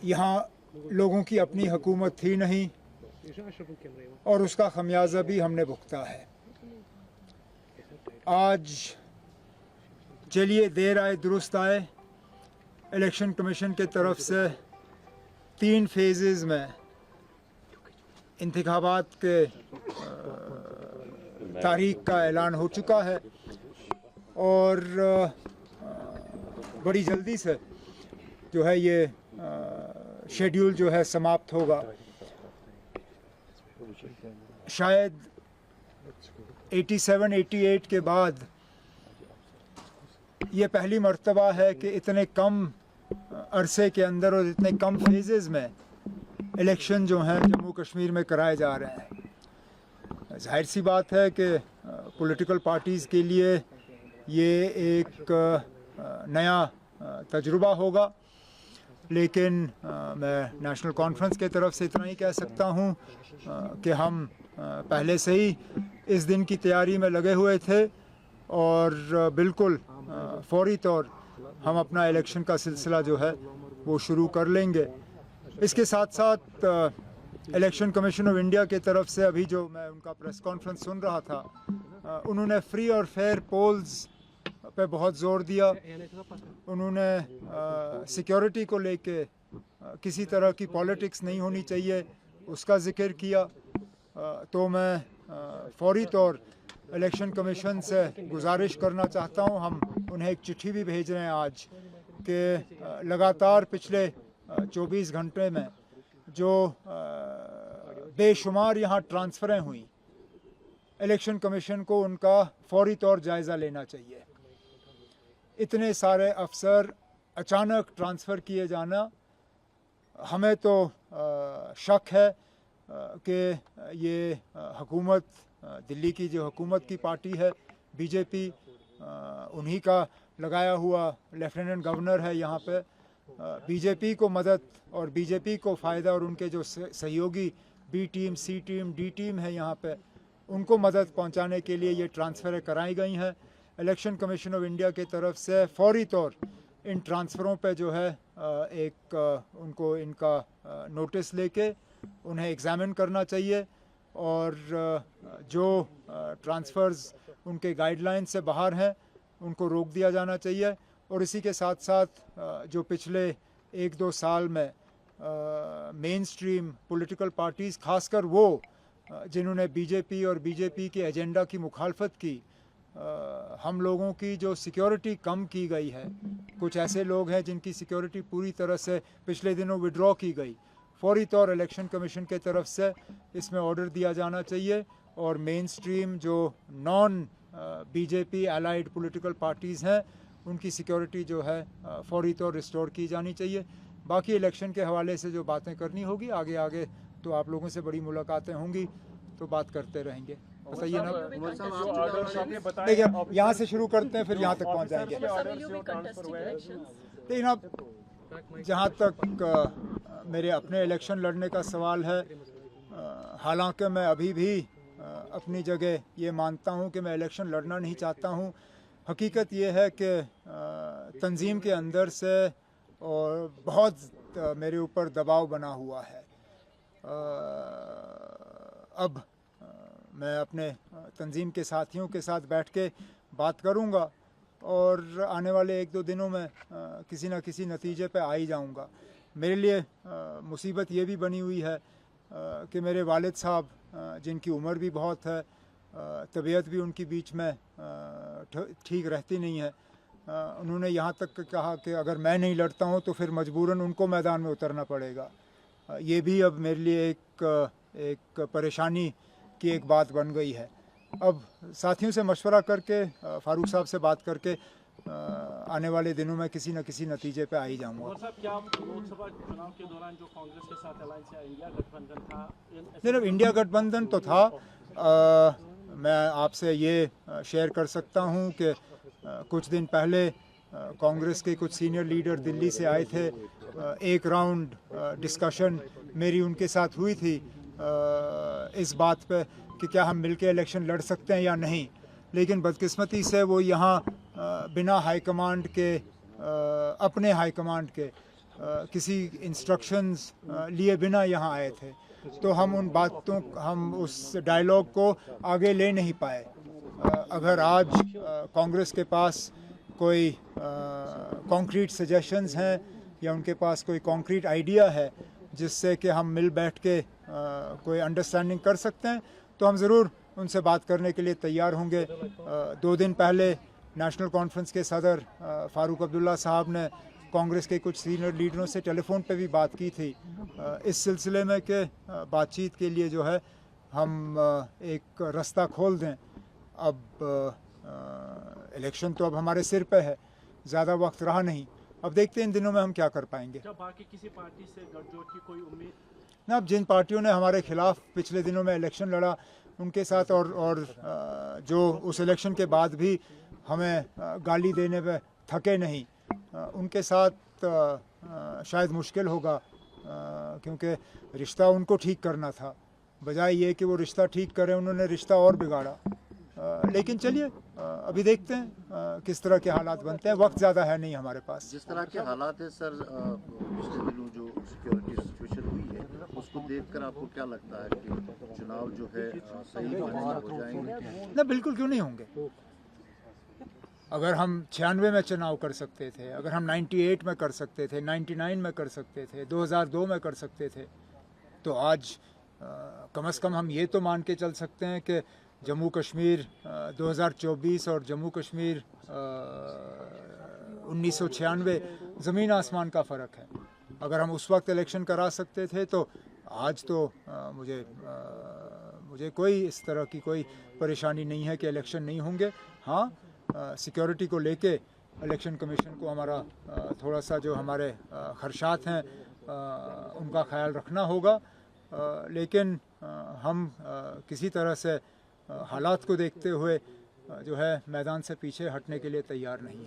यहाँ लोगों की अपनी हुकूमत थी नहीं और उसका खमियाजा भी हमने भुगता है। आज चलिए देर आए दुरुस्त आए, इलेक्शन कमीशन के तरफ से 3 फेजेस में इंतखाबात के तारीख का ऐलान हो चुका है और बड़ी जल्दी से जो है ये शेड्यूल जो है समाप्त होगा। शायद 87-88 के बाद ये पहली मर्तबा है कि इतने कम अरसे के अंदर और इतने कम फेजेस में इलेक्शन जो हैं जम्मू कश्मीर में कराए जा रहे हैं। जाहिर सी बात है कि पॉलिटिकल पार्टीज़ के लिए ये एक नया तजुर्बा होगा, लेकिन मैं नेशनल कॉन्फ्रेंस के तरफ से इतना ही कह सकता हूँ कि हम पहले से ही इस दिन की तैयारी में लगे हुए थे और बिल्कुल फौरी तौर हम अपना इलेक्शन का सिलसिला जो है वो शुरू कर लेंगे। इसके साथ साथ इलेक्शन कमीशन ऑफ इंडिया की तरफ से अभी जो मैं उनका प्रेस कॉन्फ्रेंस सुन रहा था, उन्होंने फ्री और फेयर पोल्स पे बहुत ज़ोर दिया। उन्होंने सिक्योरिटी को लेके किसी तरह की पॉलिटिक्स नहीं होनी चाहिए उसका ज़िक्र किया। तो मैं फौरी तौर इलेक्शन कमीशन से गुजारिश करना चाहता हूँ, हम उन्हें एक चिट्ठी भी भेज रहे हैं आज कि लगातार पिछले 24 घंटे में जो बेशुमार यहाँ ट्रांसफ़रें हुई, इलेक्शन कमीशन को उनका फौरी तौर जायज़ा लेना चाहिए। इतने सारे अफसर अचानक ट्रांसफ़र किए जाना, हमें तो शक है कि ये हुकूमत, दिल्ली की जो हुकूमत की पार्टी है बीजेपी, उन्हीं का लगाया हुआ लेफ्टिनेंट गवर्नर है यहाँ पे। बीजेपी को मदद और बीजेपी को फ़ायदा और उनके जो सहयोगी बी टीम, सी टीम, डी टीम है यहाँ पे, उनको मदद पहुँचाने के लिए ये ट्रांसफ़रें कराई गई हैं। इलेक्शन कमीशन ऑफ इंडिया की तरफ से फौरी तौर इन ट्रांसफ़रों पे जो है एक उनको इनका नोटिस लेके उन्हें एग्ज़ामिन करना चाहिए और जो ट्रांसफ़र्स उनके गाइडलाइन से बाहर हैं उनको रोक दिया जाना चाहिए। और इसी के साथ साथ जो पिछले 1-2 साल में मेन स्ट्रीम पॉलिटिकल पार्टीज़, खासकर वो जिन्होंने बीजेपी और बीजेपी के एजेंडा की मुखालफत की, हम लोगों की जो सिक्योरिटी कम की गई है, कुछ ऐसे लोग हैं जिनकी सिक्योरिटी पूरी तरह से पिछले दिनों विड्रॉ की गई, फौरी तौर इलेक्शन कमीशन के तरफ से इसमें ऑर्डर दिया जाना चाहिए और मेन स्ट्रीम जो non BJP allied political parties हैं उनकी सिक्योरिटी जो है फौरी तौर रिस्टोर की जानी चाहिए। बाकी इलेक्शन के हवाले से जो बातें करनी होगी आगे आगे तो आप लोगों से बड़ी मुलाकातें होंगी तो बात करते रहेंगे। बताइए ना, देखिए यहाँ से शुरू करते हैं फिर यहाँ तक पहुँच जाएंगे। देखिए ना, जहाँ तक मेरे अपने इलेक्शन लड़ने का सवाल है, हालांकि मैं अभी भी अपनी जगह ये मानता हूँ कि मैं इलेक्शन लड़ना नहीं चाहता हूँ। हकीकत ये है कि तंजीम के अंदर से और बहुत मेरे ऊपर दबाव बना हुआ है। अब मैं अपने तंजीम के साथियों के साथ बैठ के बात करूँगा और आने वाले 1-2 दिनों में किसी न किसी नतीजे पे आ ही जाऊँगा। मेरे लिए मुसीबत ये भी बनी हुई है कि मेरे वालिद साहब, जिनकी उम्र भी बहुत है, तबीयत भी उनकी बीच में ठीक रहती नहीं है, उन्होंने यहाँ तक कहा कि अगर मैं नहीं लड़ता हूँ तो फिर मजबूरन उनको मैदान में उतरना पड़ेगा। ये भी अब मेरे लिए एक परेशानी की एक बात बन गई है। अब साथियों से मशवरा करके, फारूक साहब से बात करके आने वाले दिनों में किसी न किसी नतीजे पे आ ही जाऊँगा। क्या लोकसभा चुनाव के दौरान जो कांग्रेस के साथ अलायंस या इंडिया गठबंधन था? नहीं, इंडिया गठबंधन तो था। मैं आपसे ये शेयर कर सकता हूँ कि कुछ दिन पहले कांग्रेस के कुछ सीनियर लीडर दिल्ली से आए थे। एक राउंड डिस्कशन मेरी उनके साथ हुई थी इस बात पे कि क्या हम मिलके इलेक्शन लड़ सकते हैं या नहीं, लेकिन बदकिस्मती से वो यहाँ बिना हाई कमांड के, अपने हाई कमांड के किसी इंस्ट्रक्शंस लिए बिना यहाँ आए थे, तो हम उस डायलॉग को आगे ले नहीं पाए। अगर आज कांग्रेस के पास कोई कॉन्क्रीट सजेशंस हैं या उनके पास कोई कॉन्क्रीट आइडिया है जिससे कि हम मिल बैठ के कोई अंडरस्टैंडिंग कर सकते हैं, तो हम ज़रूर उनसे बात करने के लिए तैयार होंगे। 2 दिन पहले नेशनल कॉन्फ्रेंस के सदर फ़ारूक अब्दुल्ला साहब ने कांग्रेस के कुछ सीनियर लीडरों से टेलीफोन पे भी बात की थी इस सिलसिले में कि बातचीत के लिए जो है हम एक रास्ता खोल दें। अब इलेक्शन तो अब हमारे सिर पे है, ज़्यादा वक्त रहा नहीं, अब देखते हैं इन दिनों में हम क्या कर पाएंगे। क्या बाकी किसी पार्टी से गठजोड़ की कोई उम्मीद? ना, अब जिन पार्टियों ने हमारे खिलाफ पिछले दिनों में इलेक्शन लड़ा उनके साथ और जो उस इलेक्शन के बाद भी हमें गाली देने पे थके नहीं, उनके साथ शायद मुश्किल होगा, क्योंकि रिश्ता उनको ठीक करना था, बजाय ये कि वो रिश्ता ठीक करें उन्होंने रिश्ता और बिगाड़ा। लेकिन चलिए अभी देखते हैं किस तरह के हालात बनते हैं, वक्त ज़्यादा है नहीं हमारे पास। जिस तरह के हालात है सर, पिछले दिनों जो सिक्योरिटी सिचुएशन हुई है उसको देखकर आपको क्या लगता है कि चुनाव जो है सही मायने में हो जाएंगे? ना, बिल्कुल क्यों नहीं होंगे। अगर हम 96 में चुनाव कर सकते थे, अगर हम 98 में कर सकते थे, 99 में कर सकते थे, 2002 में कर सकते थे, तो आज कम से कम हम ये तो मान के चल सकते हैं कि जम्मू कश्मीर 2024 और जम्मू कश्मीर 1996 ज़मीन आसमान का फ़र्क है। अगर हम उस वक्त इलेक्शन करा सकते थे तो आज तो मुझे कोई इस तरह की कोई परेशानी नहीं है कि इलेक्शन नहीं होंगे। हाँ, सिक्योरिटी को लेके इलेक्शन कमीशन को हमारा थोड़ा सा जो हमारे खदशात हैं उनका ख्याल रखना होगा, लेकिन हम किसी तरह से हालात को देखते हुए जो है मैदान से पीछे हटने के लिए तैयार नहीं है।